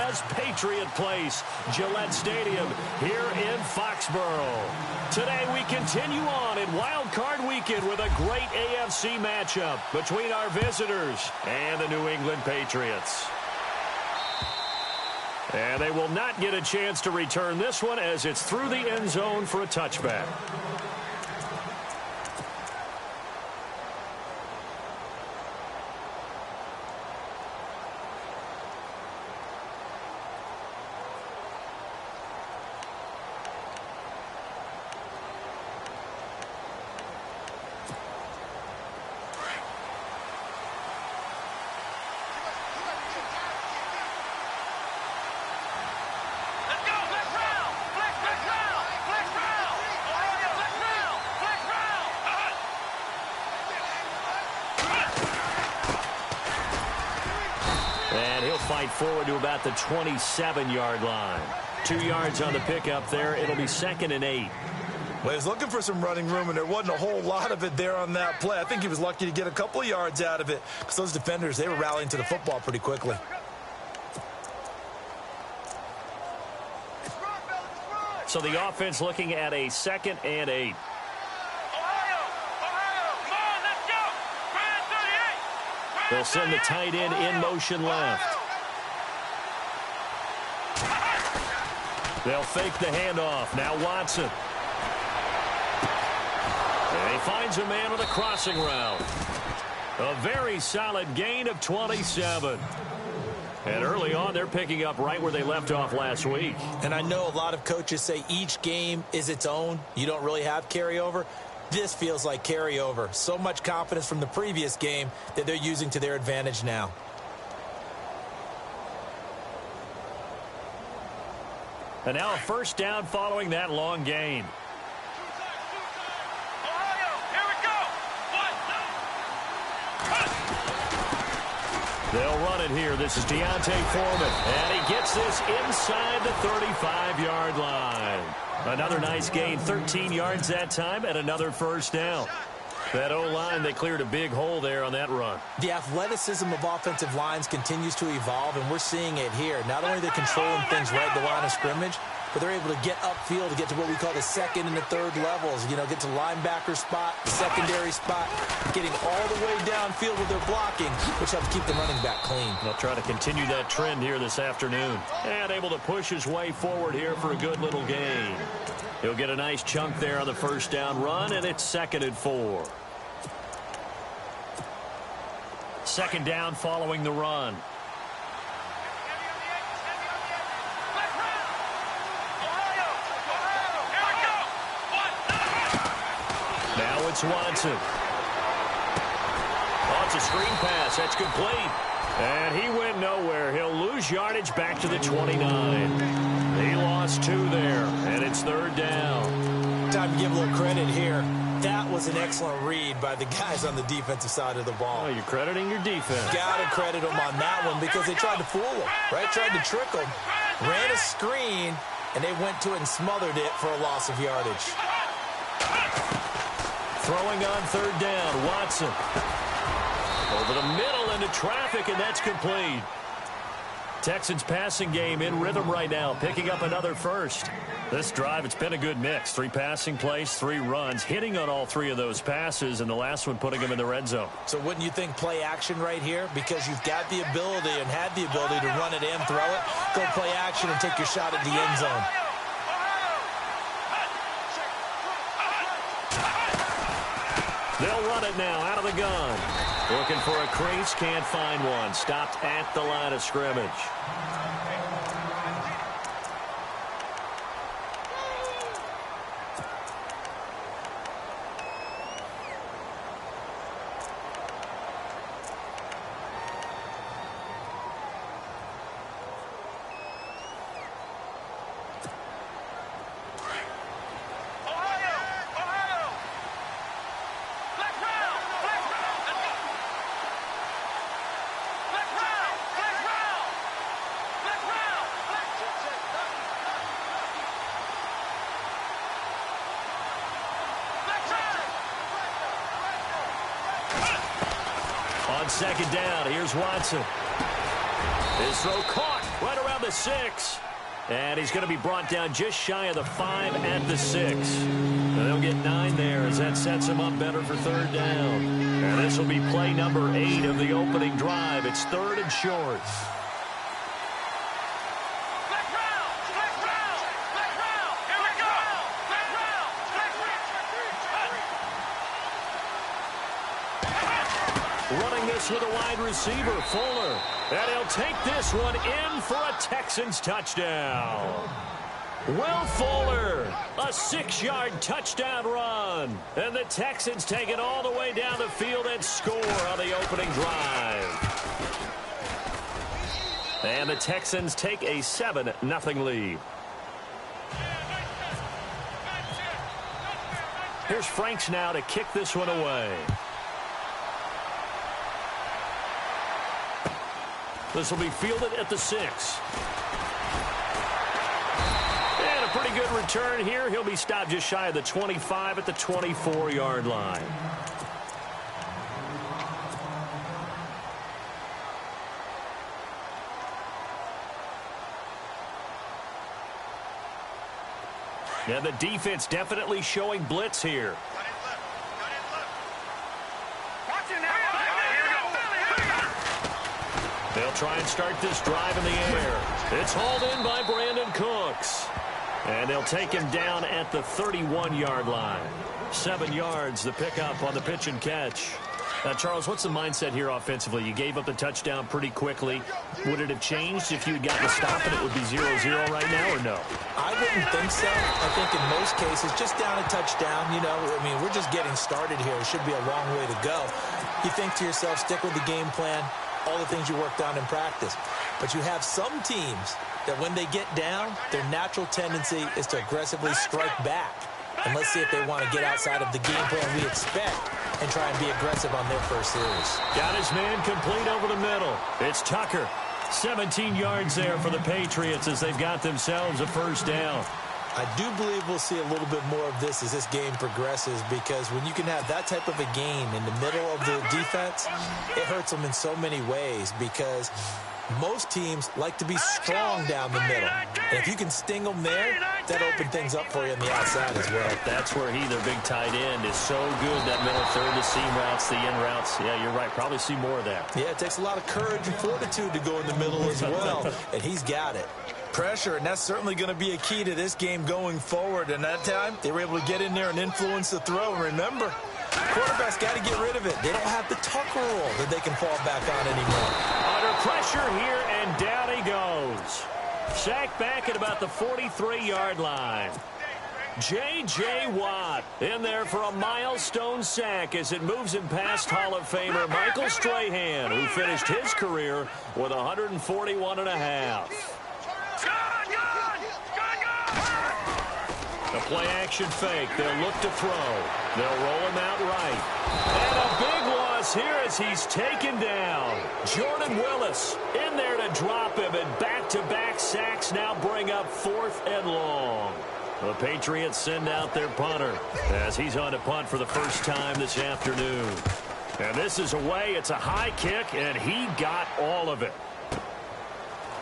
as Patriot Place, Gillette Stadium here in Foxborough. Today we continue on in Wild Card Weekend with a great AFC matchup between our visitors and the New England Patriots. And they will not get a chance to return this one as it's through the end zone for a touchback. And he'll fight forward to about the 27-yard line. 2 yards on the pickup there. It'll be 2nd and 8. Well, he was looking for some running room, and there wasn't a whole lot of it there on that play. I think he was lucky to get a couple of yards out of it because those defenders, they were rallying to the football pretty quickly. So the offense looking at a 2nd and 8. They'll send the tight end in motion left. They'll fake the handoff. Now Watson. And he finds a man with a crossing route. A very solid gain of 27. And early on, they're picking up right where they left off last week. And I know a lot of coaches say each game is its own. You don't really have carryover. This feels like carryover. So much confidence from the previous game that they're using to their advantage now. And now a first down following that long gain. They'll run it here. This is D'Onta Foreman. And he gets this inside the 35-yard line. Another nice gain, 13 yards that time, and another first down. That O-line, they cleared a big hole there on that run. The athleticism of offensive lines continues to evolve, and we're seeing it here. Not only are they controlling things right at the line of scrimmage, but they're able to get upfield to get to what we call the second and the third levels. You know, get to linebacker spot, the secondary spot, getting all the way downfield with their blocking, which helps keep the running back clean. They'll try to continue that trend here this afternoon. And able to push his way forward here for a good little gain. He'll get a nice chunk there on the first down run, and it's 2nd and 4. 2nd down following the run. Now it's Watson. Oh, it's a screen pass. That's complete. And he went nowhere. He'll lose yardage back to the 29. He lost 2 there, and it's 3rd down. Time to give a little credit here. That was an excellent read by the guys on the defensive side of the ball. Oh, you're crediting your defense. Got to credit them on that one because they tried to fool them, right? Tried to trick them. Ran a screen, and they went to it and smothered it for a loss of yardage. Throwing on 3rd down, Watson. Over the middle into traffic, and that's complete. Texans passing game in rhythm right now, picking up another first. This drive, it's been a good mix. 3 passing plays, 3 runs, hitting on all 3 of those passes, and the last one putting them in the red zone. So wouldn't you think play action right here? Because you've got the ability and had the ability to run it in, throw it, go play action and take your shot at the end zone. They'll run it now out of the gun. Looking for a crease, can't find one. Stopped at the line of scrimmage. On 2nd down, here's Watson. His throw caught, right around the 6. And he's going to be brought down just shy of the 5 at the 6. And they'll get 9 there as that sets him up better for third down. And this will be play number 8 of the opening drive. It's 3rd and short. Running this with a wide receiver, Fuller. And he'll take this one in for a Texans touchdown. Will Fuller, a 6-yard touchdown run. And the Texans take it all the way down the field and score on the opening drive. And the Texans take a 7-0 lead. Here's Franks now to kick this one away. This will be fielded at the 6. And a pretty good return here. He'll be stopped just shy of the 25 at the 24-yard line. Now the defense definitely showing blitz here. They'll try and start this drive in the air. It's hauled in by Brandon Cooks. And they'll take him down at the 31-yard line. 7 yards, the pickup on the pitch and catch. Now, Charles, what's the mindset here offensively? You gave up the touchdown pretty quickly. Would it have changed if you had gotten a stop and it would be 0-0 right now, or no? I wouldn't think so. I think in most cases, just down a touchdown, you know, I mean, we're just getting started here. It should be a long way to go. You think to yourself, stick with the game plan, all the things you worked on in practice. But you have some teams that when they get down, their natural tendency is to aggressively strike back. And let's see if they want to get outside of the game plan we expect and try and be aggressive on their first series. Got his man complete over the middle. It's Tucker. 17 yards there for the Patriots as they've got themselves a first down. I do believe we'll see a little bit more of this as this game progresses, because when you can have that type of a game in the middle of the defense, it hurts them in so many ways, because most teams like to be strong down the middle. And if you can sting them there, that opens things up for you on the outside as well. That's where their big tight end, is so good, that middle third, the seam routes, the in routes. Yeah, you're right. Probably see more of that. Yeah, it takes a lot of courage and fortitude to go in the middle as well, and he's got it. Pressure, and that's certainly going to be a key to this game going forward. And that time, they were able to get in there and influence the throw. And remember, quarterback's got to get rid of it. They don't have the Tucker rule that they can fall back on anymore. Under pressure here, and down he goes. Sacked back at about the 43-yard line. J.J. Watt in there for a milestone sack as it moves him past Hall of Famer Michael Strahan, who finished his career with 141.5. The play-action fake. They'll look to throw. They'll roll him out right. And a big loss here as he's taken down. Jordan Willis in there to drop him, and back-to-back sacks now bring up 4th and long. The Patriots send out their punter as he's on to punt for the first time this afternoon. And this is away. It's a high kick, and he got all of it.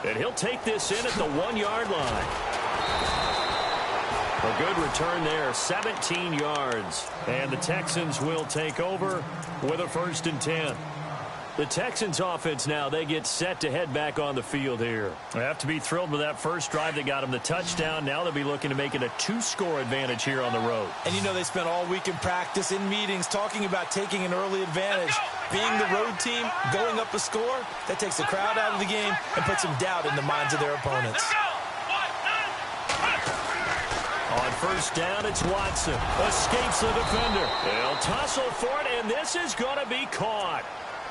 And he'll take this in at the 1-yard line. A good return there, 17 yards. And the Texans will take over with a 1st and 10. The Texans offense now, they get set to head back on the field here. They have to be thrilled with that first drive that got them the touchdown. Now they'll be looking to make it a 2-score advantage here on the road. And you know, they spent all week in practice, in meetings, talking about taking an early advantage. Being the road team, going up a score, that takes the crowd out of the game and puts some doubt in the minds of their opponents. On first down, it's Watson. Escapes the defender. They'll tussle for it, and this is going to be caught.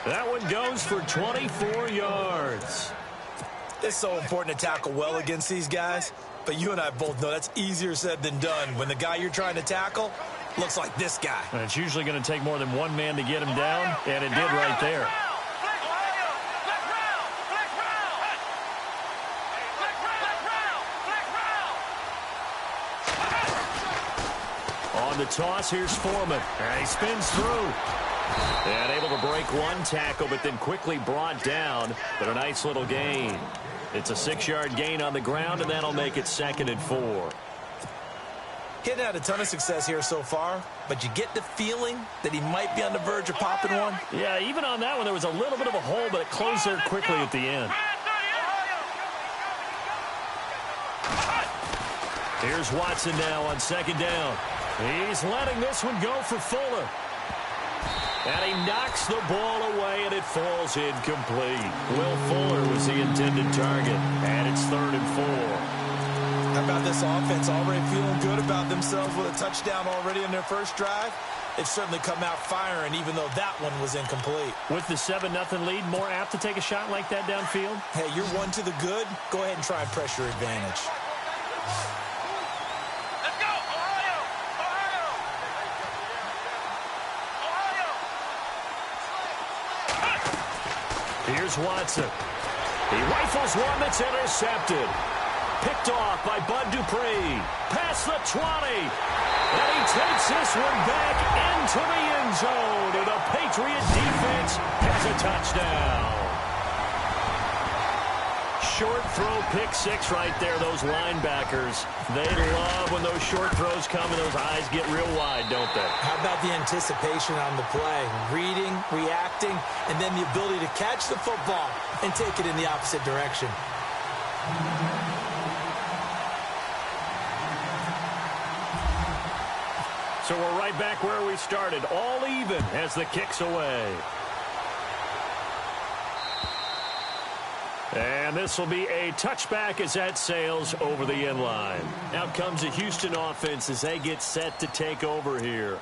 That one goes for 24 yards. It's so important to tackle well against these guys, but you and I both know that's easier said than done when the guy you're trying to tackle looks like this guy. And it's usually going to take more than one man to get him down, and it did right there. On the toss, here's Foreman. And he spins through. And able to break one tackle, but then quickly brought down. But a nice little gain. It's a 6-yard gain on the ground, and that'll make it 2nd and 4. Hitting had a ton of success here so far, but you get the feeling that he might be on the verge of popping one. Yeah, even on that one, there was a little bit of a hole, but it closed there quickly at the end. Here's Watson now on 2nd down. He's letting this one go for Fuller. And he knocks the ball away, and it falls incomplete. Will Fuller was the intended target, and it's 3rd and 4. How about this offense already feeling good about themselves with a touchdown already in their first drive? They've certainly come out firing, even though that one was incomplete. With the 7-0 lead, more apt to take a shot like that downfield? Hey, you're one to the good. Go ahead and try and press your advantage. Let's go, Ohio! Ohio! Here's Watson. He rifles one that's intercepted. Picked off by Bud Dupree. Past the 20. And he takes this one back into the end zone. And the Patriot defense has a touchdown. Short throw, pick 6 right there, those linebackers. They love when those short throws come and those eyes get real wide, don't they? How about the anticipation on the play? Reading, reacting, and then the ability to catch the football and take it in the opposite direction. So we're right back where we started, all even as the kick's away. And this will be a touchback as that sails over the end line. Out comes the Houston offense as they get set to take over here.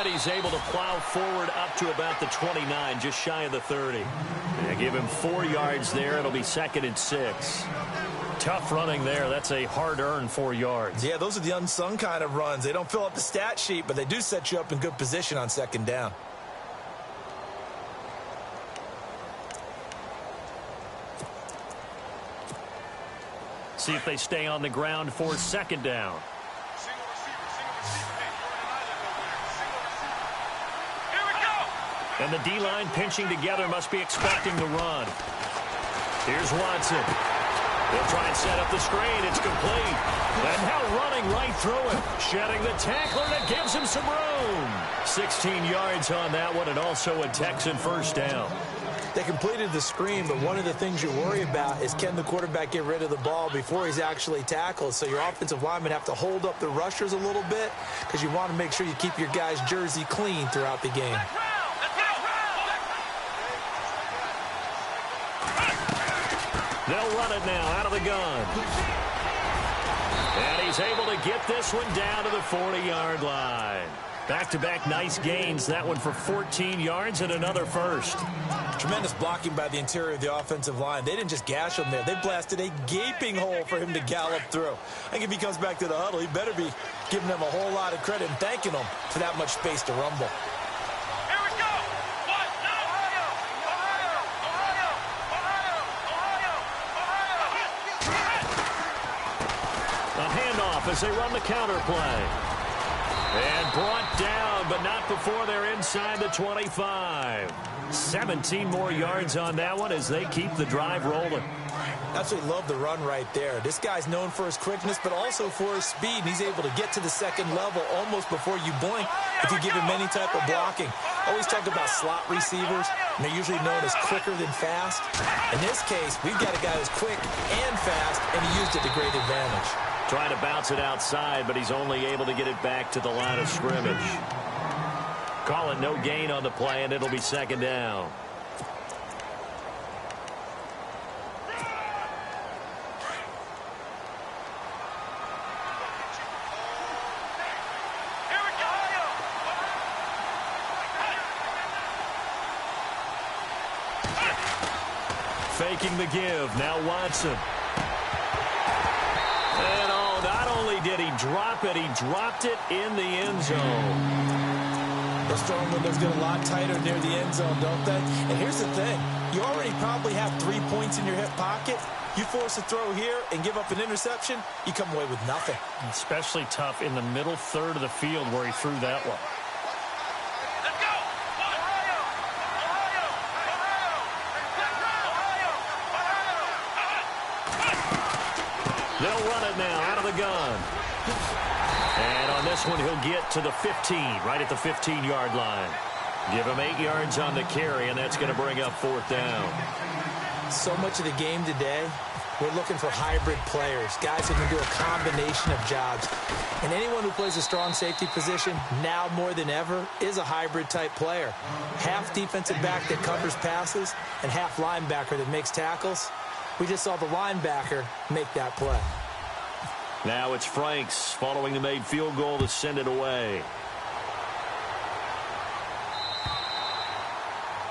He's able to plow forward up to about the 29, just shy of the 30. They give him 4 yards there. It'll be 2nd and 6. Tough running there. That's a hard-earned 4 yards. Yeah, those are the unsung kind of runs. They don't fill up the stat sheet, but they do set you up in good position on 2nd down. See if they stay on the ground for 2nd down. And the D-line pinching together must be expecting the run. Here's Watson. They'll try and set up the screen. It's complete. And now running right through it. Shedding the tackler that gives him some room. 16 yards on that one, and also a Texan 1st down. They completed the screen, but one of the things you worry about is can the quarterback get rid of the ball before he's actually tackled. So your offensive linemen have to hold up the rushers a little bit because you want to make sure you keep your guys' jersey clean throughout the game. They'll run it now out of the gun. And he's able to get this one down to the 40-yard line. Back-to-back nice gains. That one for 14 yards and another 1st. Tremendous blocking by the interior of the offensive line. They didn't just gash him there. They blasted a gaping hole for him to gallop through. I think if he comes back to the huddle, he better be giving them a whole lot of credit and thanking them for that much space to rumble. As they run the counter play. And brought down, but not before they're inside the 25. 17 more yards on that one as they keep the drive rolling. Absolutely love the run right there. This guy's known for his quickness, but also for his speed. And he's able to get to the 2nd level almost before you blink if you give him any type of blocking. Always talk about slot receivers, and they're usually known as quicker than fast. In this case, we've got a guy who's quick and fast, and he used it to great advantage. Trying to bounce it outside, but he's only able to get it back to the line of scrimmage. Call it no gain on the play, and it'll be 2nd down. Faking the give. Now Watson. And not only did he drop it, he dropped it in the end zone. Those throwing windows get a lot tighter near the end zone, don't they? And here's the thing. You already probably have 3 points in your hip pocket. You force a throw here and give up an interception, you come away with nothing. Especially tough in the middle third of the field where he threw that one. Let's go! Ohio! Ohio! They'll run it now out of the gun. And on this one, he'll get to the 15, right at the 15-yard line. Give him 8 yards on the carry, and that's going to bring up 4th down. So much of the game today, we're looking for hybrid players, guys who can do a combination of jobs. And anyone who plays a strong safety position, now more than ever, is a hybrid-type player. Half defensive back that covers passes and half linebacker that makes tackles. We just saw the linebacker make that play. Now it's Franks following the made field goal to send it away.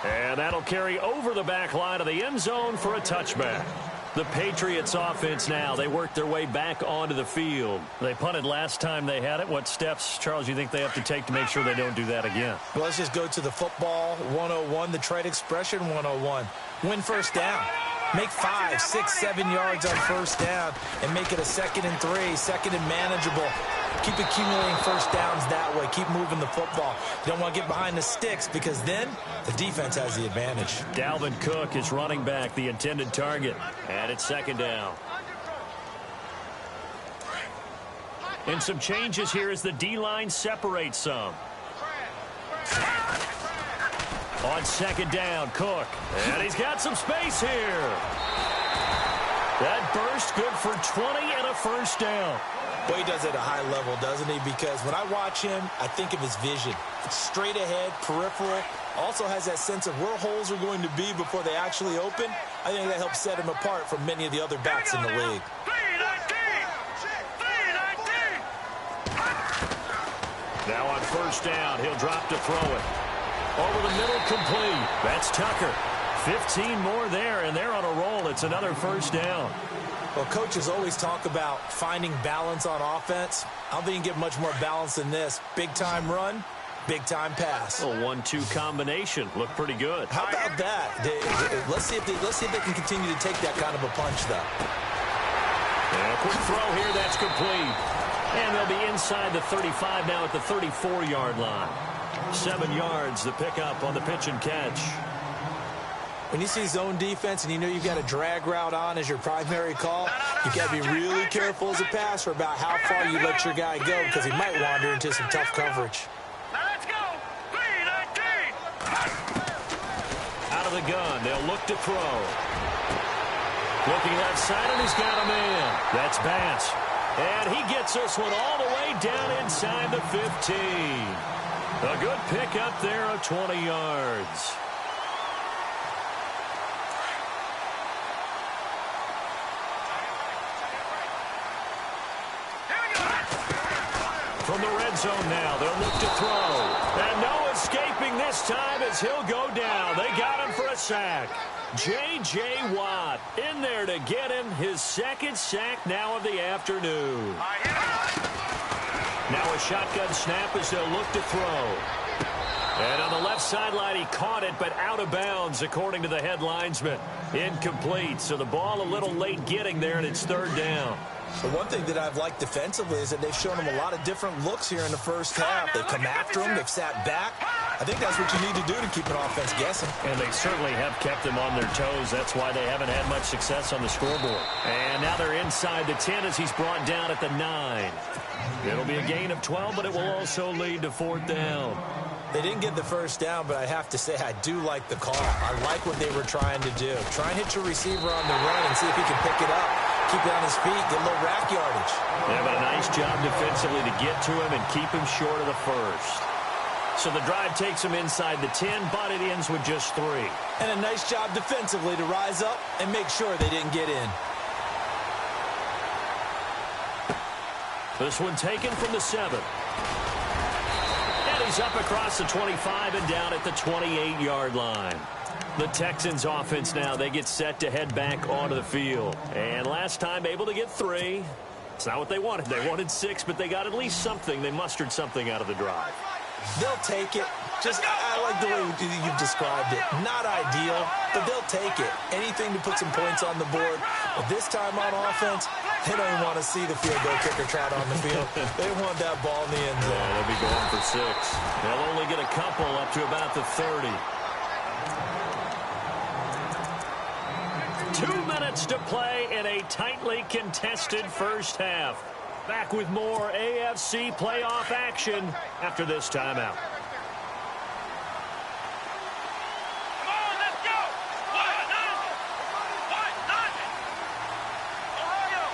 And that'll carry over the back line of the end zone for a touchback. The Patriots offense now, they work their way back onto the field. They punted last time they had it. What steps, Charles, you think they have to take to make sure they don't do that again? Well, let's just go to the football 101, the trade expression 101. Win first down. Make 5, 6, 7 yards on first down and make it a 2nd and 3, 2nd and manageable. Keep accumulating first downs that way. Keep moving the football. You don't want to get behind the sticks because then the defense has the advantage. Dalvin Cook is running back, the intended target. And it's 2nd down. And some changes here as the D-line separates some. On 2nd down, Cook. And he's got some space here. That burst good for 20 and a first down. Boy, he does it at a high level, doesn't he? Because when I watch him, I think of his vision. It's straight ahead, peripheral. Also has that sense of where holes are going to be before they actually open. I think that helps set him apart from many of the other backs in the league. Now on first down, he'll drop to throw it. Over the middle, complete. That's Tucker. 15 more there, and they're on a roll. It's another first down. Well, coaches always talk about finding balance on offense. I don't think you can get much more balance than this. Big-time run, big-time pass. A 1-2 combination. Look pretty good. How about that? Let's see if they can continue to take that kind of a punch, though. And a quick throw here. That's complete. And they'll be inside the 35 now at the 34-yard line. 7 yards, the pickup on the pitch and catch. When you see zone defense and you know you've got a drag route on as your primary call, you've got to be really careful as a passer about how far you let your guy go because he might wander into some tough coverage. Let's go! 3-19! Out of the gun, they'll look to throw. Looking left side, and he's got a man. That's Bass. And he gets this one all the way down inside the 15. A good pickup there of 20 yards. From the red zone now, they'll look to throw. And no escaping this time as he'll go down. They got him for a sack. J.J. Watt in there to get him his 2nd sack now of the afternoon. Now a shotgun snap as they'll look to throw. And on the left sideline, he caught it, but out of bounds, according to the head linesman. Incomplete, so the ball a little late getting there, and it's 3rd down. The one thing that I've liked defensively is that they've shown him a lot of different looks here in the first half. They've come after him. They've sat back. I think that's what you need to do to keep an offense guessing. And they certainly have kept them on their toes. That's why they haven't had much success on the scoreboard. And now they're inside the 10 as he's brought down at the 9. It'll be a gain of 12, but it will also lead to 4th down. They didn't get the first down, but I have to say I do like the call. I like what they were trying to do. Try and hit your receiver on the run and see if he can pick it up. Keep it on his feet, get a little rack yardage. Yeah, but a nice job defensively to get to him and keep him short of the first. So the drive takes him inside the 10, but it ends with just 3. And a nice job defensively to rise up and make sure they didn't get in. This one taken from the 7. And he's up across the 25 and down at the 28-yard line. The Texans offense now, they get set to head back onto the field. And last time able to get 3. It's not what they wanted. They wanted 6, but they got at least something. They mustered something out of the drive. They'll take it. I like the way you've described it. Not ideal, but they'll take it. Anything to put some points on the board. But this time on offense, they don't even want to see the field goal kicker trot on the field. They want that ball in the end zone. Yeah, they'll be going for 6. They'll only get a couple up to about the 30. 2 minutes to play in a tightly contested first half. Back with more AFC playoff action after this timeout. Come on, let's go. Ohio.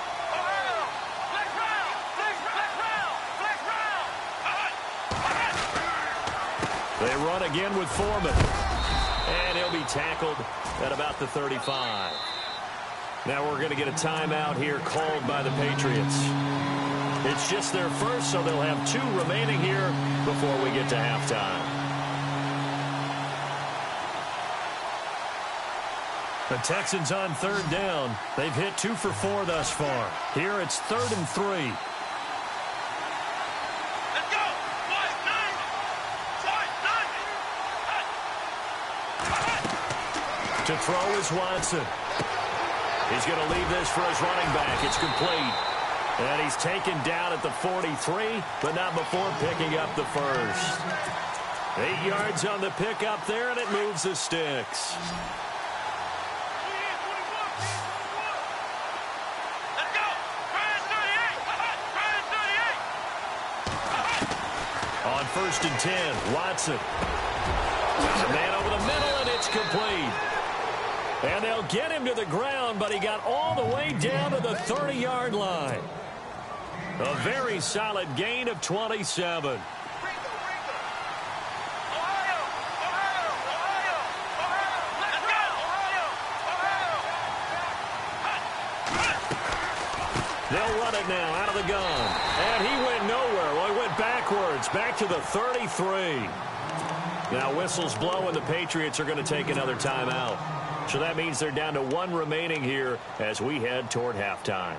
Flex round. They run again with Foreman. And he'll be tackled at about the 35. Now we're going to get a timeout here called by the Patriots. It's just their first, so they'll have 2 remaining here before we get to halftime. The Texans on 3rd down. They've hit 2 for 4 thus far. Here it's 3rd and 3. Let's go. To throw is Watson. He's going to leave this for his running back. It's complete. And he's taken down at the 43, but not before picking up the first. 8 yards on the pickup there, and it moves the sticks. Let's go. Brian 38. On 1st and 10, Watson. A man over the middle, and it's complete. And they'll get him to the ground, but he got all the way down to the 30-yard line. A very solid gain of 27. They'll run it now out of the gun. And he went nowhere. Well, he went backwards, back to the 33. Now whistles blow, and the Patriots are going to take another timeout. So that means they're down to 1 remaining here as we head toward halftime.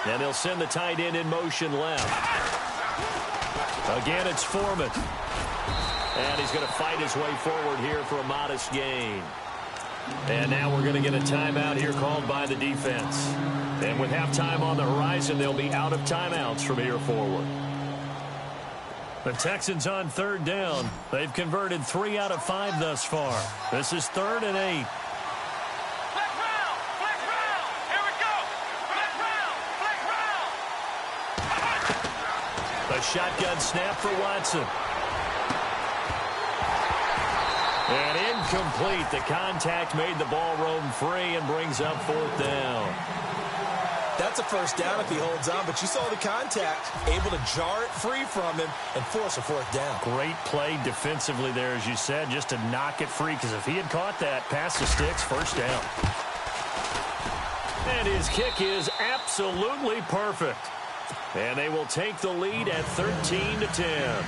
And they'll send the tight end in motion left. Again, it's Foreman. And he's going to fight his way forward here for a modest gain. And now we're going to get a timeout here called by the defense. And with halftime on the horizon, they'll be out of timeouts from here forward. The Texans on 3rd down. They've converted 3 out of 5 thus far. This is 3rd and 8. A shotgun snap for Watson. And incomplete. The contact made the ball roam free and brings up 4th down. That's a first down if he holds on, but you saw the contact, able to jar it free from him and force a 4th down. Great play defensively there, as you said, just to knock it free, because if he had caught that, past the sticks, 1st down. And his kick is absolutely perfect. And they will take the lead at 13-10.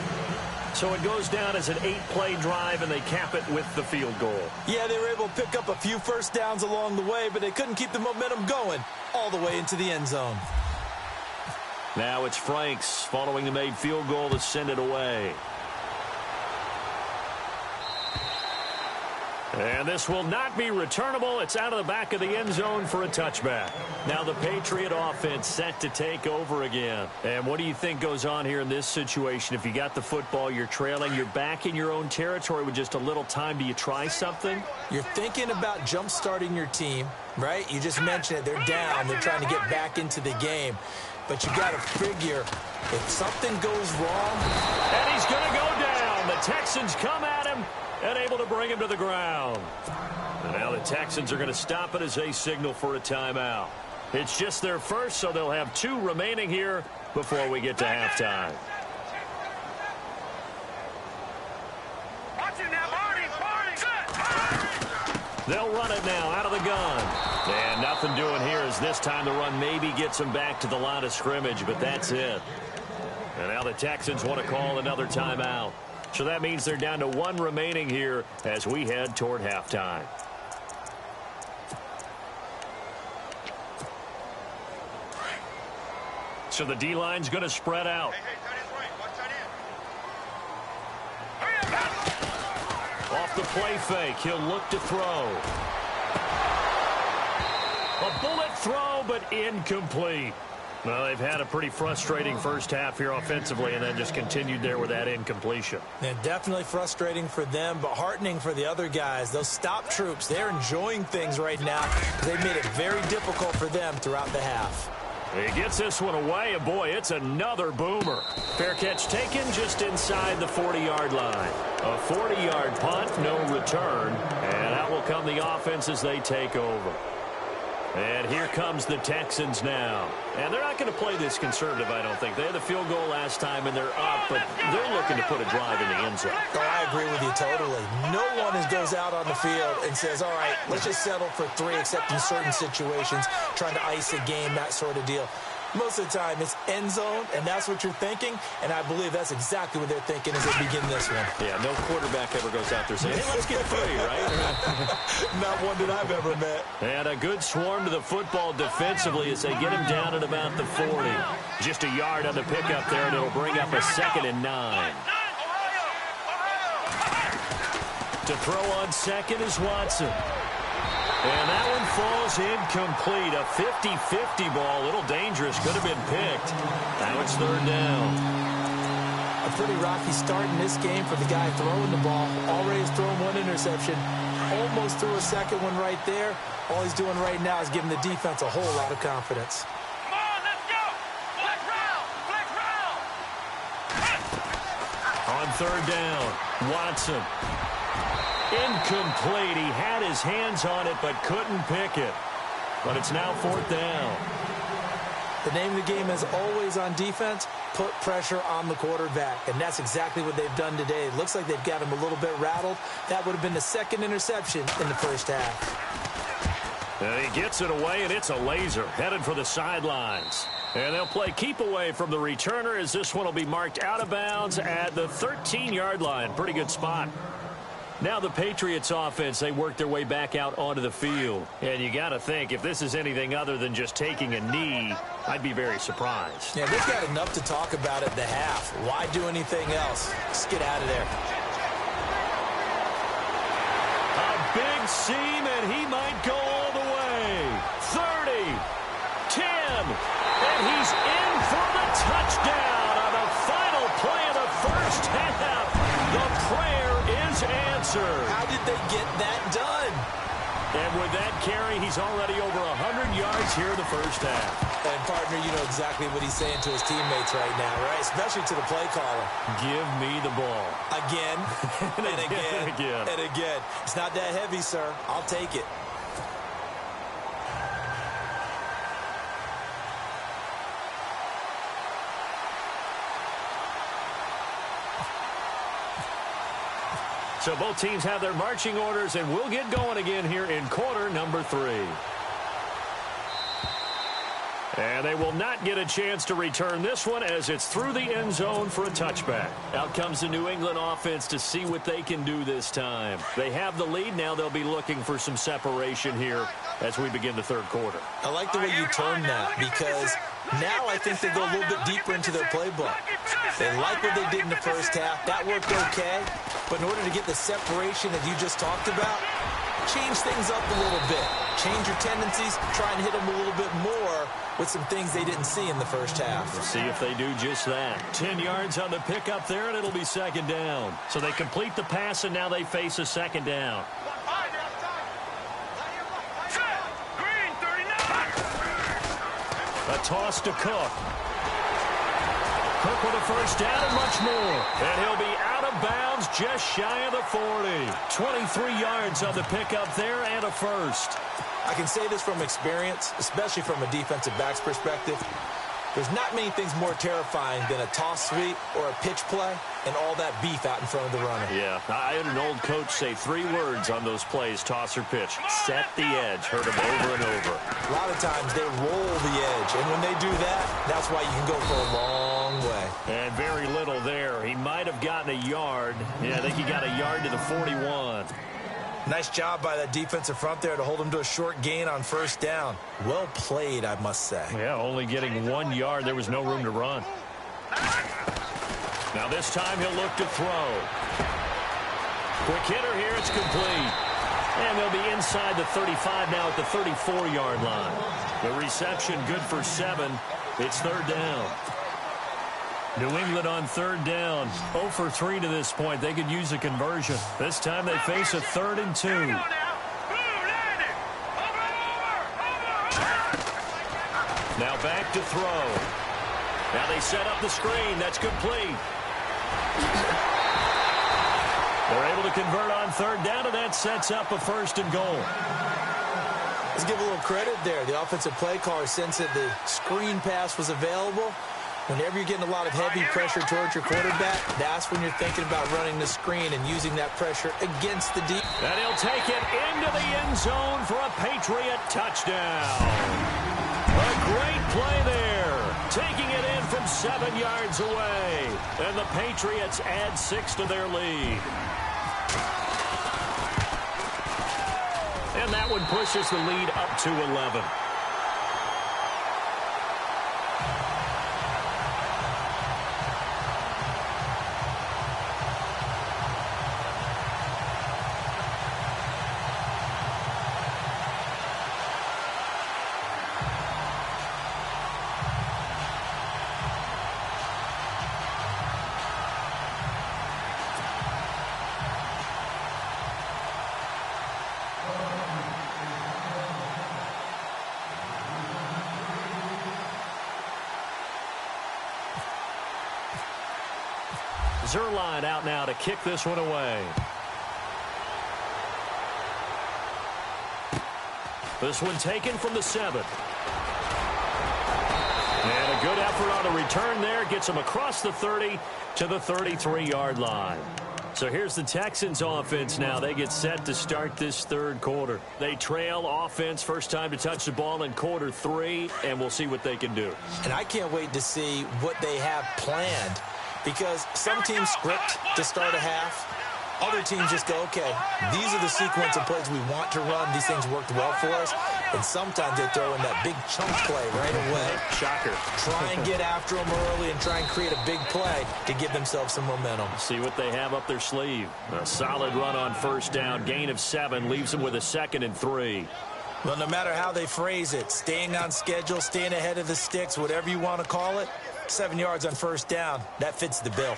So it goes down as an 8-play drive, and they cap it with the field goal. Yeah, they were able to pick up a few first downs along the way, but they couldn't keep the momentum going all the way into the end zone. Now it's Franks following the made field goal to send it away. And this will not be returnable. It's out of the back of the end zone for a touchback. Now the Patriot offense set to take over again. And what do you think goes on here in this situation? If you got the football, you're trailing, you're back in your own territory with just a little time. Do you try something? You're thinking about jump-starting your team, right? You just mentioned it. They're down. They're trying to get back into the game. But you got to figure if something goes wrong. And he's going to go down. The Texans come at him and able to bring him to the ground. And now the Texans are going to stop it as they signal for a timeout. It's just their first, so they'll have 2 remaining here before we get to halftime. Watch it now, Barney. They'll run it now out of the gun. And nothing nothing doing here as this time the run maybe gets them back to the line of scrimmage, but that's it. And now the Texans want to call another timeout. So that means they're down to one remaining here as we head toward halftime. So the D-line's going to spread out. Off the play fake, he'll look to throw. A bullet throw, but incomplete. Well, they've had a pretty frustrating first half here offensively and then just continued there with that incompletion. And definitely frustrating for them, but heartening for the other guys. Those stop troops, they're enjoying things right now. They've made it very difficult for them throughout the half. He gets this one away, and boy, it's another boomer. Fair catch taken just inside the 40-yard line. A 40-yard punt, no return, and out will come the offense as they take over. And here comes the Texans now. And they're not going to play this conservative, I don't think. They had the field goal last time, and they're up, but they're looking to put a drive in the end zone. Oh, I agree with you totally. No one goes out on the field and says, all right, let's just settle for 3, except in certain situations, trying to ice a game, that sort of deal. Most of the time, it's end zone, and that's what you're thinking, and I believe that's exactly what they're thinking as they begin this one. Yeah, no quarterback ever goes out there saying, hey, let's get 3, right? Not one that I've ever met. And a good swarm to the football defensively as they get him down at about the 40. Just a yard on the pickup there, and it'll bring up a 2nd and 9. To throw on second is Watson. And that one falls incomplete. A 50-50 ball. A little dangerous. Could have been picked. Now it's 3rd down. A pretty rocky start in this game for the guy throwing the ball. Already has thrown 1 interception. Almost threw a second one right there. All he's doing right now is giving the defense a whole lot of confidence. Come on, let's go. Flex round. Flex round. On 3rd down, Watson. Incomplete. He had his hands on it but couldn't pick it. But it's now 4th down. The name of the game is always on defense, put pressure on the quarterback. And that's exactly what they've done today. It looks like they've got him a little bit rattled. That would have been the 2nd interception in the first half. And he gets it away, and it's a laser headed for the sidelines. And they'll play keep away from the returner as this one will be marked out of bounds at the 13-yard line. Pretty good spot. Now the Patriots offense, they work their way back out onto the field. And you got to think, if this is anything other than just taking a knee, I'd be very surprised. Yeah, they've got enough to talk about at the half. Why do anything else? Just get out of there. A big seam, and he might go all the way. 30, 10, and he's in for the touchdown on the final play of the first half. The prayer is answered. How did they get that done? And with that carry, he's already over 100 yards here in the first half. And, partner, you know exactly what he's saying to his teammates right now, right? Especially to the play caller. Give me the ball. Again, and again, and again. and again. It's not that heavy, sir. I'll take it. So both teams have their marching orders, and we'll get going again here in quarter number 3. And they will not get a chance to return this one as it's through the end zone for a touchback. Out comes the New England offense to see what they can do this time. They have the lead. Now they'll be looking for some separation here as we begin the 3rd quarter. I like the way you term that because now I think they go a little bit deeper into their playbook. They like what they did in the first half. That worked okay. But in order to get the separation that you just talked about, change things up a little bit. Change your tendencies. Try and hit them a little bit more with some things they didn't see in the first half. We'll see if they do just that. 10 yards on the pickup there, and it'll be 2nd down. So they complete the pass, and now they face a 2nd down. Green 39. A toss to Cook. Cook with a first down and much more. And he'll be out of bounds just shy of the 40. 23 yards on the pickup there and a first. I can say this from experience, especially from a defensive back's perspective. There's not many things more terrifying than a toss sweep or a pitch play and all that beef out in front of the runner. Yeah, I had an old coach say 3 words on those plays, toss or pitch. Set the edge. Heard him over and over. A lot of times they roll the edge, and when they do that, that's why you can go for a long way. And very little there. He might have gotten a yard. Yeah, I think he got a yard to the 41. Nice job by that defensive front there to hold him to a short gain on first down. Well played, I must say. Yeah, only getting 1 yard. There was no room to run. Now this time he'll look to throw. Quick hitter here. It's complete. And they'll be inside the 35 now at the 34-yard line. The reception good for 7. It's third down. New England on third down. 0 for 3 to this point. They could use a conversion. This time they face a 3rd and 2. Now back to throw. Now they set up the screen. That's complete. They're able to convert on third down, and that sets up a 1st and goal. Let's give a little credit there. The offensive play caller sensed that the screen pass was available. Whenever you're getting a lot of heavy pressure towards your quarterback, that's when you're thinking about running the screen and using that pressure against the deep. And he'll take it into the end zone for a Patriot touchdown. A great play there, taking it in from 7 yards away. And the Patriots add 6 to their lead. And that one pushes the lead up to 11. Zuerlein out now to kick this one away. This one taken from the 7. And a good effort on the return there. Gets him across the 30 to the 33-yard line. So here's the Texans offense now. They get set to start this third quarter. They trail offense, first time to touch the ball in quarter 3, and we'll see what they can do. And I can't wait to see what they have planned, because some teams script to start a half. Other teams just go, okay, these are the sequence of plays we want to run. These things worked well for us. And sometimes they throw in that big chunk play right away. Shocker. Try and get after them early and try and create a big play to give themselves some momentum. See what they have up their sleeve. A solid run on first down. Gain of 7 leaves them with a 2nd and 3. Well, no matter how they phrase it, staying on schedule, staying ahead of the sticks, whatever you want to call it, 7 yards on first down, that fits the bill.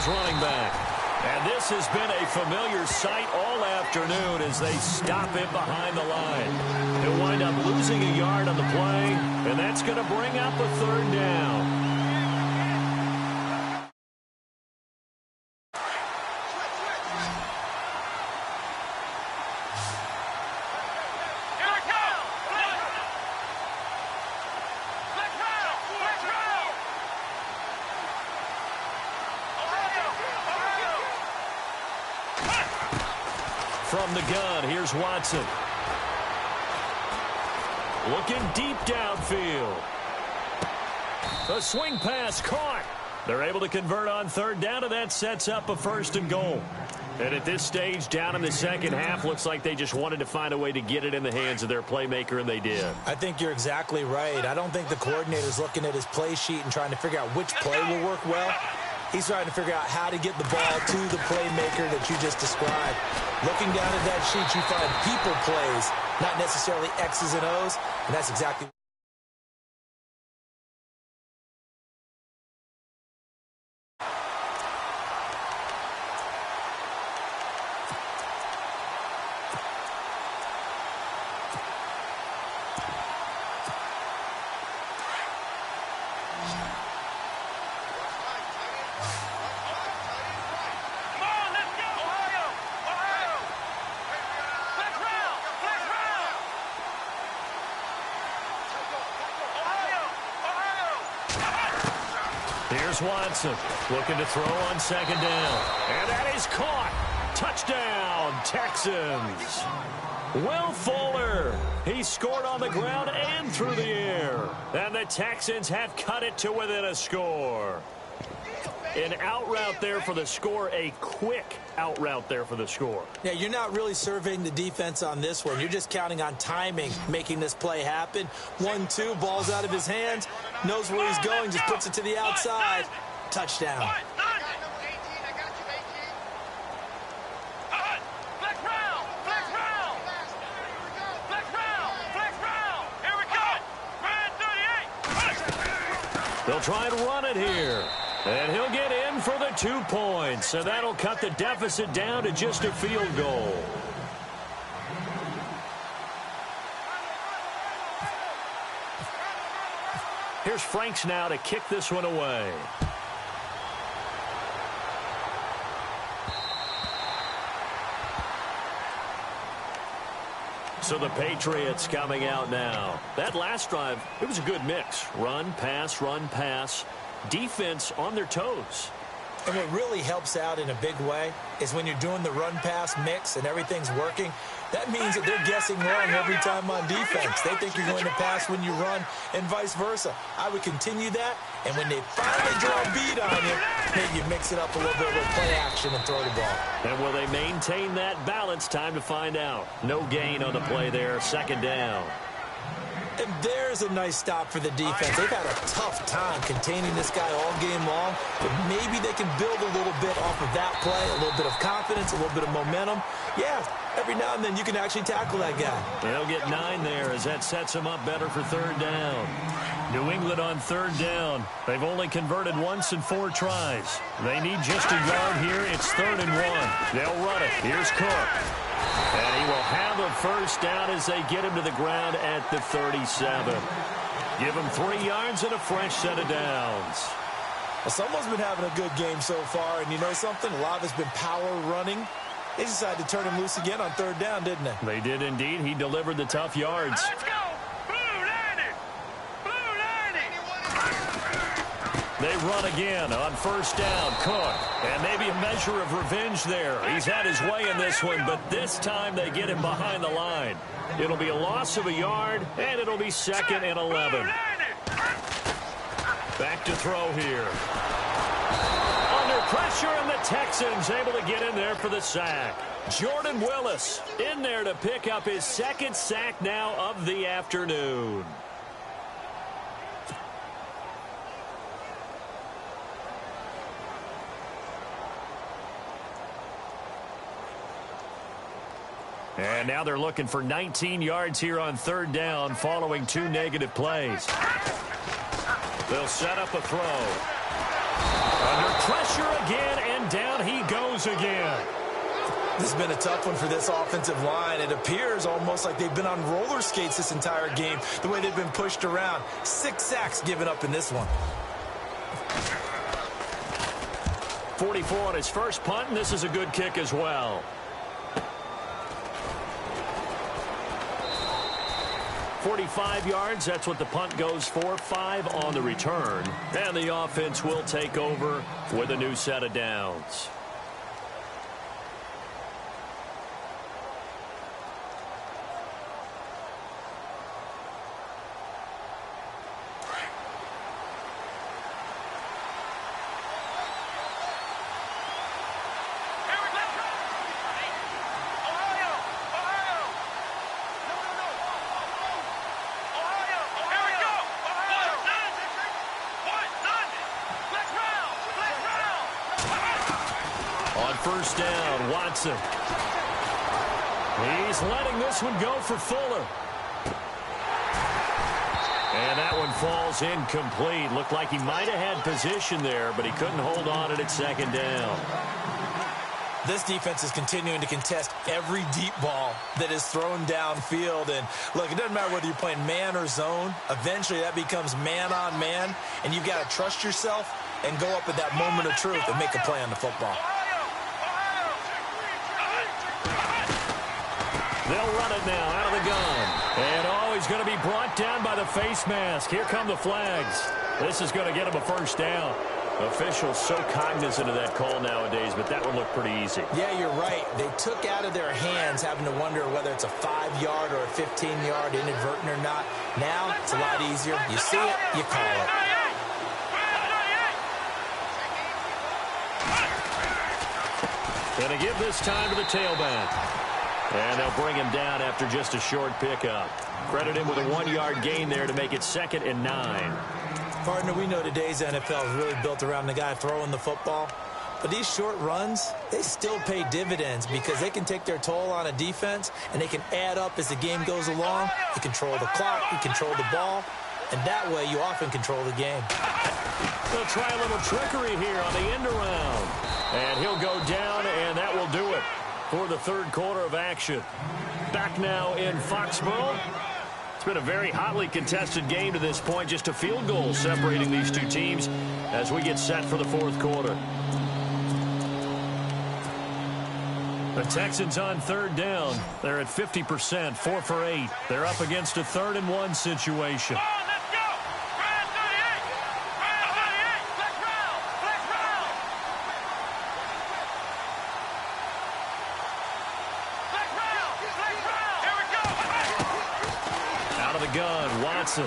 Running back. And this has been a familiar sight all afternoon as they stop him behind the line. He'll wind up losing a yard on the play, and that's going to bring up a 3rd down. From the gun, here's Watson. Looking deep downfield. A swing pass caught. They're able to convert on third down, and that sets up a 1st and goal. And at this stage, down in the second half, looks like they just wanted to find a way to get it in the hands of their playmaker, and they did. I think you're exactly right. I don't think the coordinator's looking at his play sheet and trying to figure out which play will work well. He's trying to figure out how to get the ball to the playmaker that you just described. Looking down at that sheet, you find people plays, not necessarily X's and O's, and that's exactly Here's Watson looking to throw on second down. And that is caught. Touchdown, Texans. Will Fuller, he scored on the ground and through the air. And the Texans have cut it to within a score. An out route there for the score, a quick out route there for the score. Yeah, you're not really surveying the defense on this one. You're just counting on timing, making this play happen. 1-2, ball's out of his hands, knows where he's going, just puts it to the outside. Touchdown. They'll try and run it here. And he'll get in for the 2 points. And that'll cut the deficit down to just a field goal. Here's Franks now to kick this one away. So the Patriots coming out now. That last drive, it was a good mix. Run, pass. Defense on their toes. And what really helps out in a big way is when you're doing the run-pass mix and everything's working, that means that they're guessing wrong every time on defense. They think you're going to pass when you run and vice versa. I would continue that, and when they finally draw a beat on you, maybe you mix it up a little bit with play action and throw the ball. And will they maintain that balance? Time to find out. No gain on the play there, second down. And there's a nice stop for the defense. They've had a tough time containing this guy all game long, but maybe they can build a little bit off of that play, a little bit of confidence, a little bit of momentum. Yeah, every now and then you can actually tackle that guy. They'll get 9 there as that sets them up better for third down. New England on third down. They've only converted once in 4 tries. They need just a yard here. It's 3rd and 1. They'll run it. Here's Cook. And he will have a first down as they get him to the ground at the 37. Give him 3 yards and a fresh set of downs. Well, someone's been having a good game so far, and you know something? A lot of it's been power running. They decided to turn him loose again on third down, didn't they? They did indeed. He delivered the tough yards. Let's go! Blue Lightning! Blue Lightning! They run again on first down. Cook. And maybe a measure of revenge there. He's had his way in this one, but this time they get him behind the line. It'll be a loss of a yard, and it'll be 2nd and 11. Back to throw here. Under pressure, and the Texans able to get in there for the sack. Jordan Willis in there to pick up his 2nd sack now of the afternoon. And now they're looking for 19 yards here on third down following 2 negative plays. They'll set up a throw. Under pressure again, and down he goes again. This has been a tough one for this offensive line. It appears almost like they've been on roller skates this entire game, the way they've been pushed around. 6 sacks given up in this one. 44 on his first punt, and this is a good kick as well. 45 yards, that's what the punt goes for. 5 on the return. And the offense will take over with a new set of downs. First down, Watson. He's letting this one go for Fuller. And that one falls incomplete. Looked like he might have had position there, but he couldn't hold on at 2nd down. This defense is continuing to contest every deep ball that is thrown downfield. And, look, it doesn't matter whether you're playing man or zone. Eventually, that becomes man-on-man, and you've got to trust yourself and go up at that moment of truth and make a play on the football. They'll run it now out of the gun. And, he's going to be brought down by the face mask. Here come the flags. This is going to get him a first down. Officials so cognizant of that call nowadays, but that would look pretty easy. Yeah, you're right. They took out of their hands having to wonder whether it's a 5-yard or a 15-yard inadvertent or not. Now, it's a lot easier. You see it, you call it. Going to give this time to the tailback. And they'll bring him down after just a short pickup. Credit him with a 1-yard gain there to make it 2nd and 9. Partner, we know today's NFL is really built around the guy throwing the football. But these short runs, they still pay dividends because they can take their toll on a defense and they can add up as the game goes along. You control the clock, you control the ball, and that way you often control the game. They'll try a little trickery here on the end around. And he'll go down, and that will do it for the third quarter of action. Back now in Foxborough. It's been a very hotly contested game to this point. Just a field goal separating these two teams as we get set for the fourth quarter. The Texans on third down. They're at 50%, 4 for 8. They're up against a 3rd and 1 situation. Gun, Watson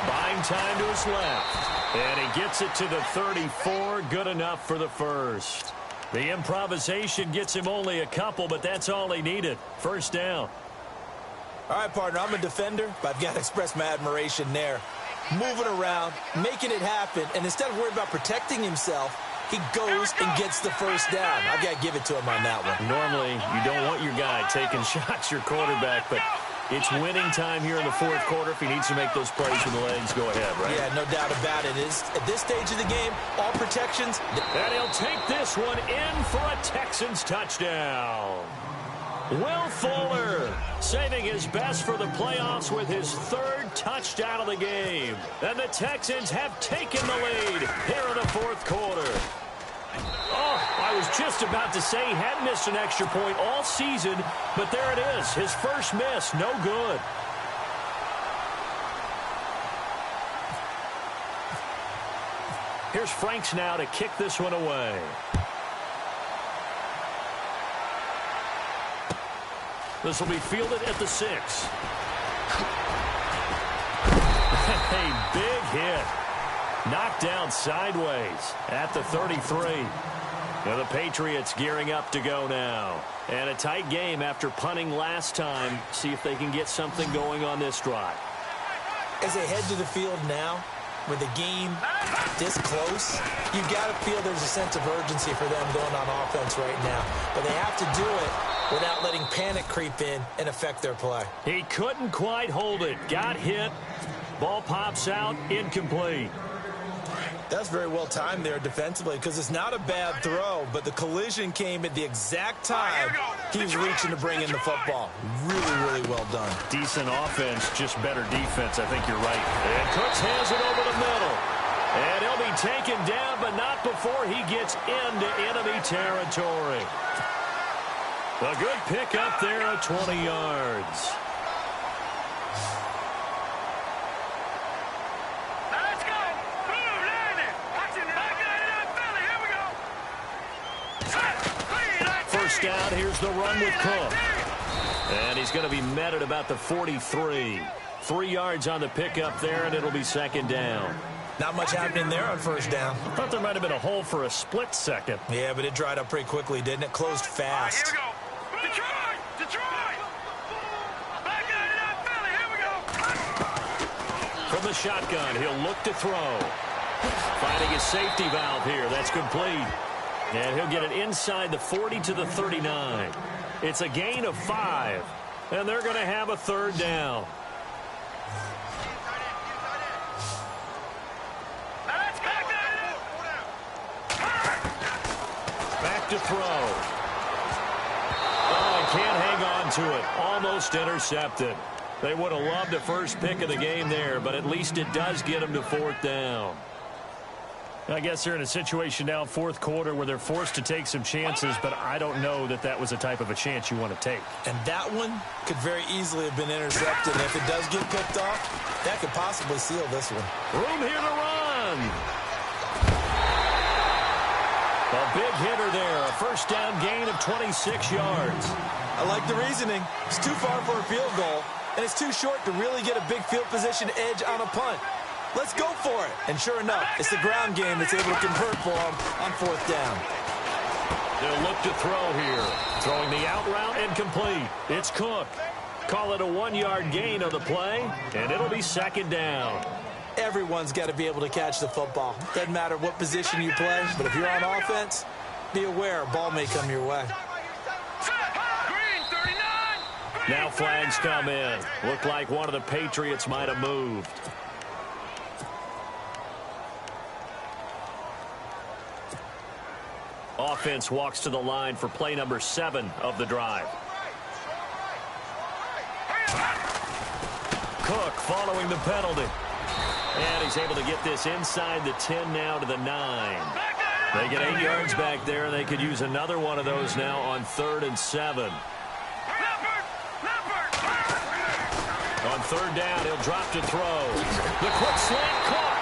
buying time to his left, and he gets it to the 34. Good enough for the first. The improvisation gets him only a couple, but that's all he needed. First down. All right, partner, I'm a defender, but I've got to express my admiration there. Moving around, making it happen, and instead of worrying about protecting himself, he goes and gets the first down. I've got to give it to him on that one. Normally, you don't want your guy taking shots, your quarterback, but it's winning time here in the fourth quarter. If he needs to make those plays with the legs, go ahead, right? Yeah, no doubt about it. At this stage of the game, all protections. And he'll take this one in for a Texans touchdown. Will Fuller saving his best for the playoffs with his 3rd touchdown of the game. And the Texans have taken the lead here in the fourth quarter. Oh, I was just about to say he hadn't missed an extra point all season, but there it is. His first miss, no good. Here's Franks now to kick this one away. This will be fielded at the 6. A big hit. Knocked down sideways at the 33. Now the Patriots gearing up to go now. And a tight game after punting last time. See if they can get something going on this drive. As they head to the field now, with the game this close, you've got to feel there's a sense of urgency for them going on offense right now. But they have to do it without letting panic creep in and affect their play. He couldn't quite hold it. Got hit. Ball pops out. Incomplete. That's very well timed there defensively because it's not a bad throw, but the collision came at the exact time he was reaching to bring in the football. Really, really well done. Decent offense, just better defense. I think you're right. And Cooks has it over the middle. And he'll be taken down, but not before he gets into enemy territory. A good pick up there at 20 yards. First down, here's the run with Cook. And he's going to be met at about the 43. 3 yards on the pickup there, and it'll be 2nd down. Not much happening there on first down. I thought there might have been a hole for a split second. Yeah, but it dried up pretty quickly, didn't it? Closed fast. Here we go. Detroit! Detroit! Back at it, Philly. Here we go. From the shotgun, he'll look to throw. Finding his safety valve here. That's complete. And he'll get it inside the 40 to the 39. It's a gain of 5. And they're going to have a 3rd down. Back to throw. Oh, can't hang on to it. Almost intercepted. They would have loved a first pick of the game there, but at least it does get them to 4th down. I guess they're in a situation now, fourth quarter, where they're forced to take some chances, but I don't know that that was the type of a chance you want to take. And that one could very easily have been intercepted. And if it does get picked off, that could possibly seal this one. Room here to run. big hitter there. A first down gain of 26 yards. I like the reasoning. It's too far for a field goal, and it's too short to really get a big field position edge on a punt. Let's go for it. And sure enough, it's the ground game that's able to convert for him on fourth down. They'll look to throw here. Throwing the out route and complete. It's Cook. Call it a 1-yard gain on the play, and it'll be second down. Everyone's got to be able to catch the football. Doesn't matter what position you play, but if you're on offense, be aware a ball may come your way. Green 39. Now flags come in. Looked like one of the Patriots might have moved. Offense walks to the line for play number 7 of the drive. Cook following the penalty. And he's able to get this inside the 10 now to the 9. They get 8 yards back there, and they could use another one of those now on 3rd and 7. On 3rd down, he'll drop to throw. The quick slant caught.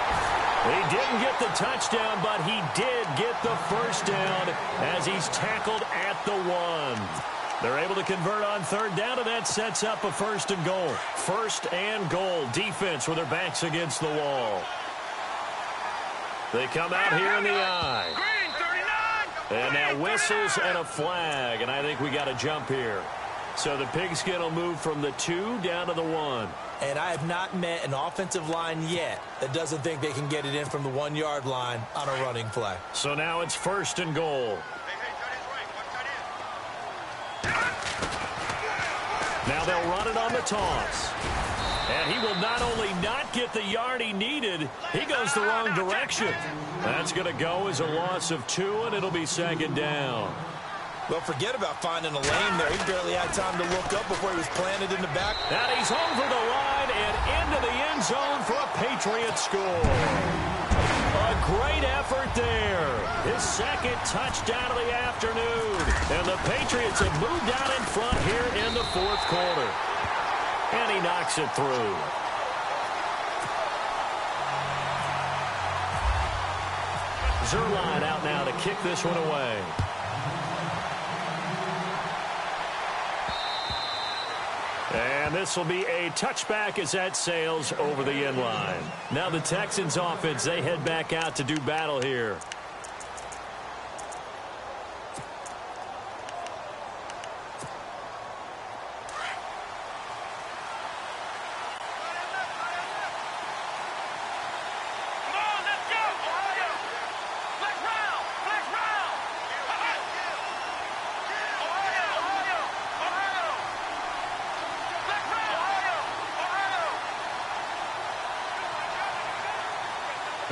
He didn't get the touchdown, but he did get the first down as he's tackled at the 1. They're able to convert on 3rd down, and that sets up a 1st and goal. 1st and goal. Defense with their backs against the wall. They come out here in the eye. And now whistles and a flag, and I think we got a jump here. So the pigskin will move from the 2 down to the 1. And I have not met an offensive line yet that doesn't think they can get it in from the 1-yard line on a running play. So now it's 1st and goal. Now they'll run it on the toss. And he will not only not get the yard he needed, he goes the wrong direction. That's going to go as a loss of 2, and it'll be 2nd down. Well, forget about finding a lane there. He barely had time to look up before he was planted in the back. And he's over the line and into the end zone for a Patriot score. A great effort there. His 2nd touchdown of the afternoon. And the Patriots have moved out in front here in the 4th quarter. And he knocks it through. Zuerlein out now to kick this one away. And this will be a touchback as that sails over the end line. Now the Texans offense, they head back out to do battle here.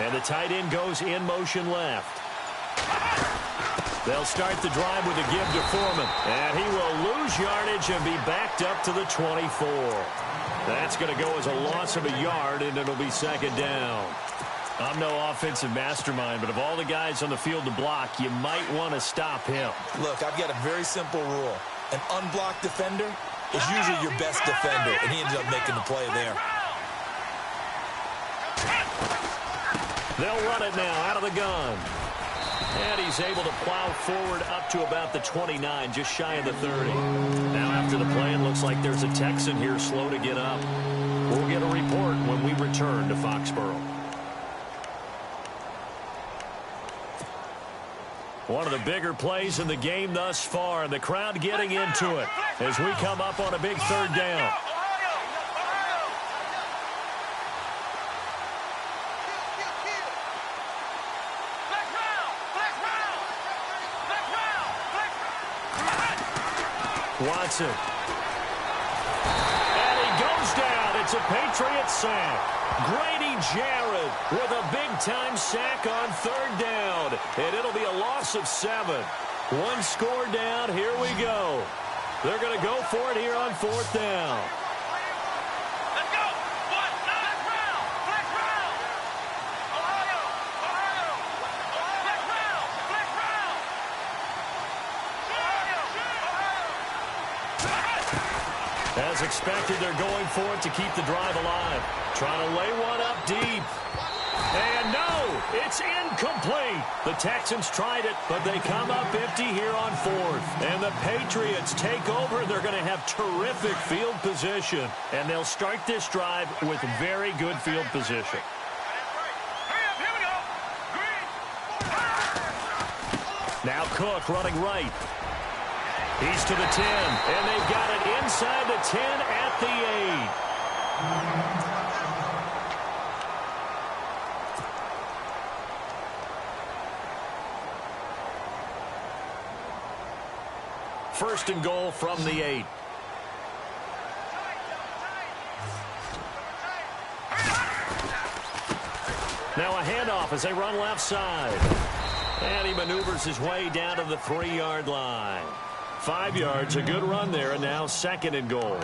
And the tight end goes in motion left. They'll start the drive with a give to Foreman. And he will lose yardage and be backed up to the 24. That's going to go as a loss of a yard, and it'll be 2nd down. I'm no offensive mastermind, but of all the guys on the field to block, you might want to stop him. Look, I've got a very simple rule. An unblocked defender is usually your best defender, and he ended up making the play there. They'll run it now out of the gun. And he's able to plow forward up to about the 29, just shy of the 30. Now after the play, it looks like there's a Texan here slow to get up. We'll get a report when we return to Foxborough. One of the bigger plays in the game thus far, and the crowd getting into it as we come up on a big 3rd down. Watson. And he goes down. It's a Patriot sack. Grady Jarrett with a big-time sack on 3rd down. And it'll be a loss of 7. 1 score down. Here we go. They're going to go for it here on 4th down. Let's go. Flex round. Flex round. Ohio. Flex round. Flex round. As expected, they're going for it to keep the drive alive. Trying to lay one up deep. And no, it's incomplete. The Texans tried it, but they come up empty here on fourth. And the Patriots take over. They're going to have terrific field position. And they'll start this drive with very good field position. Now Cook running right. He's to the 10, and they've got it inside the 10 at the 8. First and goal from the 8. Now a handoff as they run left side. And he maneuvers his way down to the 3-yard line. 5 yards, a good run there, and now second and goal.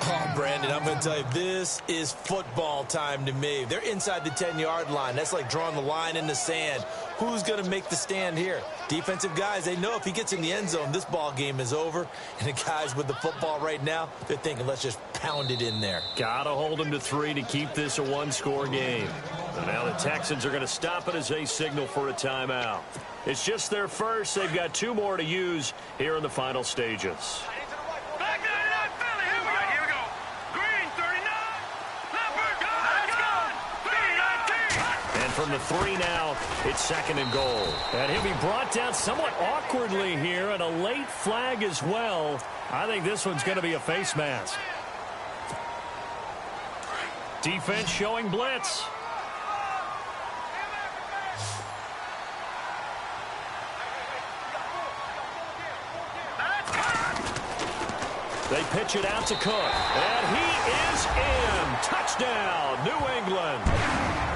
Oh, Brandon, I'm going to tell you, this is football time to me. They're inside the 10-yard line. That's like drawing the line in the sand. Who's going to make the stand here? Defensive guys, they know if he gets in the end zone, this ball game is over. And the guys with the football right now, they're thinking, let's just pound it in there. Got to hold him to 3 to keep this a one-score game. So now the Texans are going to stop it as they signal for a timeout. It's just their first. They've got 2 more to use here in the final stages. Back 99 Philly. Here we go. Green 39. Leopard gone. Green 19. And from the 3 now, it's second and goal. And he'll be brought down somewhat awkwardly here, and a late flag as well. I think this one's going to be a face mask. Defense showing blitz. They pitch it out to Cook, and he is in. Touchdown, New England.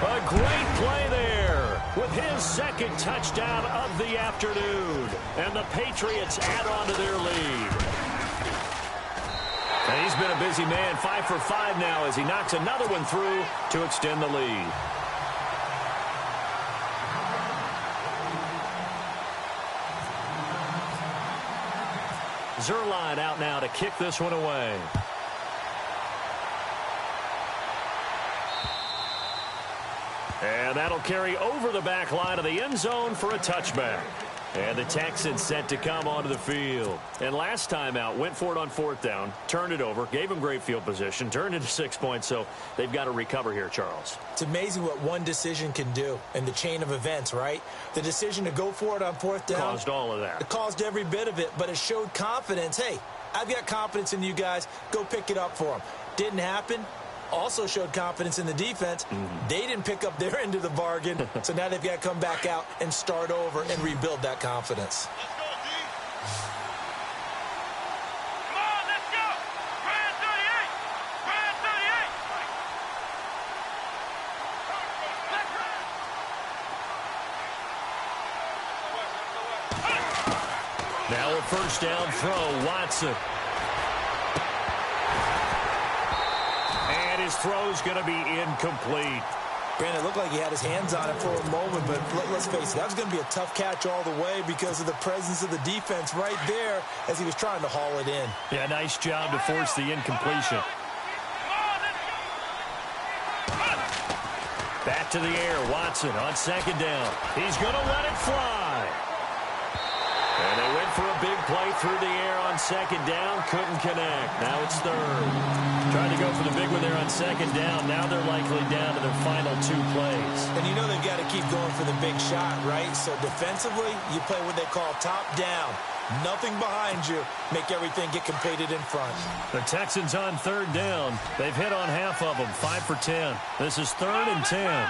A great play there with his second touchdown of the afternoon. And the Patriots add on to their lead. And he's been a busy man, 5 for 5 now as he knocks another one through to extend the lead. Zuerlein out now to kick this one away. And that'll carry over the back line of the end zone for a touchback. And the Texans set to come onto the field. And last time out, went for it on 4th down, turned it over, gave them great field position, turned into 6 points, so they've got to recover here, Charles. It's amazing what one decision can do in the chain of events, right? The decision to go for it on 4th down. Caused all of that. It caused every bit of it, but it showed confidence. Hey, I've got confidence in you guys. Go pick it up for them. Didn't happen. Also showed confidence in the defense. They didn't pick up their end of the bargain, so now they've got to come back out and start over and rebuild that confidence. Let's go, D. Come on, let's go. Brand 38. Brand 38. Now a first down throw, Watson. His throw's going to be incomplete. Brandon, it looked like he had his hands on it for a moment, but let's face it, that was going to be a tough catch all the way because of the presence of the defense right there as he was trying to haul it in. Yeah, nice job to force the incompletion. Back to the air, Watson on second down. He's going to let it fly. And they went for a big play through the air on second down. Couldn't connect. Now it's third. Trying to go for the big one there on second down. Now they're likely down to their final 2 plays. And you know they've got to keep going for the big shot, right? So defensively, you play what they call top down. Nothing behind you. Make everything get completed in front. The Texans on third down. They've hit on half of them, 5 for 10. This is 3rd and 10.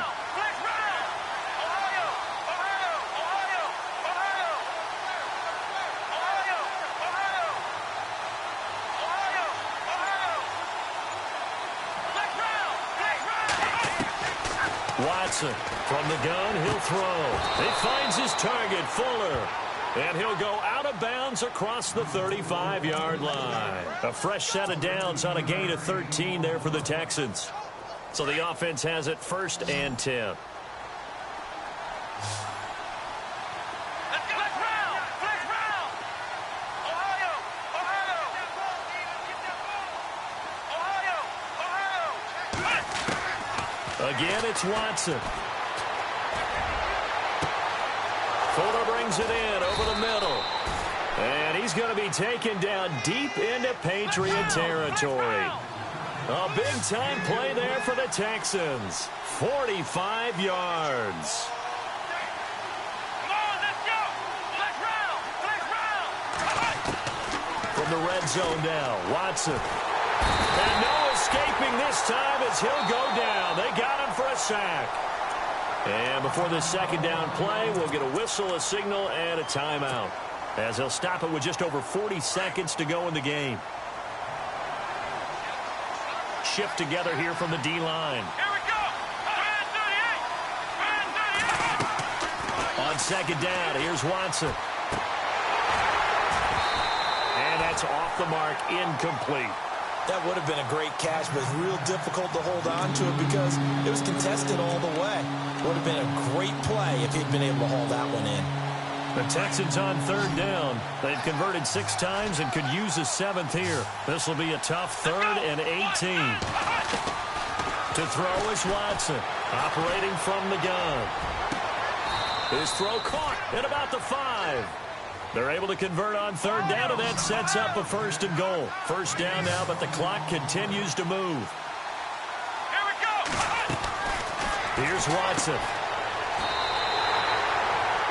Watson from the gun, he'll throw. He finds his target, Fuller. And he'll go out of bounds across the 35-yard line. A fresh set of downs on a gain of 13 there for the Texans. So the offense has it 1st and 10. Again, it's Watson. Fuller brings it in over the middle. And he's going to be taken down deep into Patriot territory. A big-time play there for the Texans. 45 yards. Come on, let's go. Flex round. Flex round. From the red zone now, Watson. And no escaping this time as he'll go down. They got him for a sack. And before this second down play, we'll get a whistle, a signal, and a timeout, as he'll stop it with just over 40 seconds to go in the game. Shift together here from the D-line. Here we go. Brand 38. Brand 38. On second down, here's Watson. And that's off the mark, incomplete. That would have been a great catch, but it's real difficult to hold on to it because it was contested all the way. Would have been a great play if he'd been able to haul that one in. The Texans on third down. They've converted 6 times and could use a 7th here. This will be a tough 3rd and 18. To throw is Watson, operating from the gun. His throw caught at about the 5. They're able to convert on third down, and that sets up a 1st and goal. First down now, but the clock continues to move. Here we go. Here's Watson.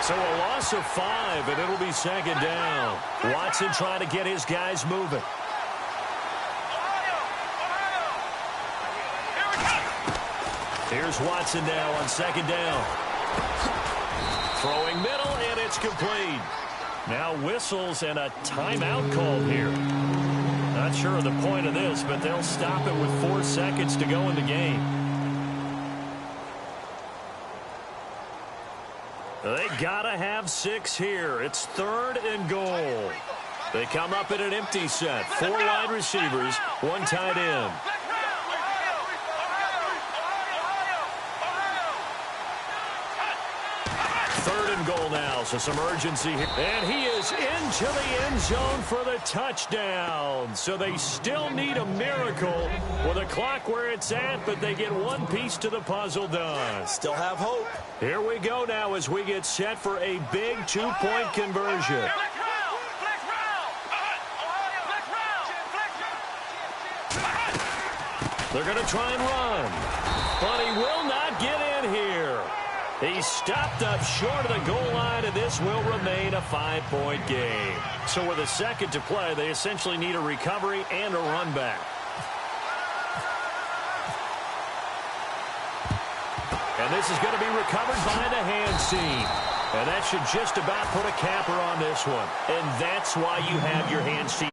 So a loss of 5, and it'll be second down. Watson trying to get his guys moving. Here's Watson now on second down. Throwing middle, and it's complete. Now whistles and a timeout called here. Not sure of the point of this, but they'll stop it with 4 seconds to go in the game. They gotta have 6 here. It's 3rd and goal. They come up in an empty set. 4 wide receivers, 1 tight end. Goal now, so some urgency here. And he is into the end zone for the touchdown. So they still need a miracle with a clock where it's at, but they get 1 piece to the puzzle done. Still have hope. Here we go now as we get set for a big 2-point conversion. They're going to try and run, but he will not get in here. He's stopped up short of the goal line, and this will remain a 5-point game. So with a second to play, they essentially need a recovery and a run back. And this is going to be recovered by the hands team. And that should just about put a capper on this one. And that's why you have your hands team.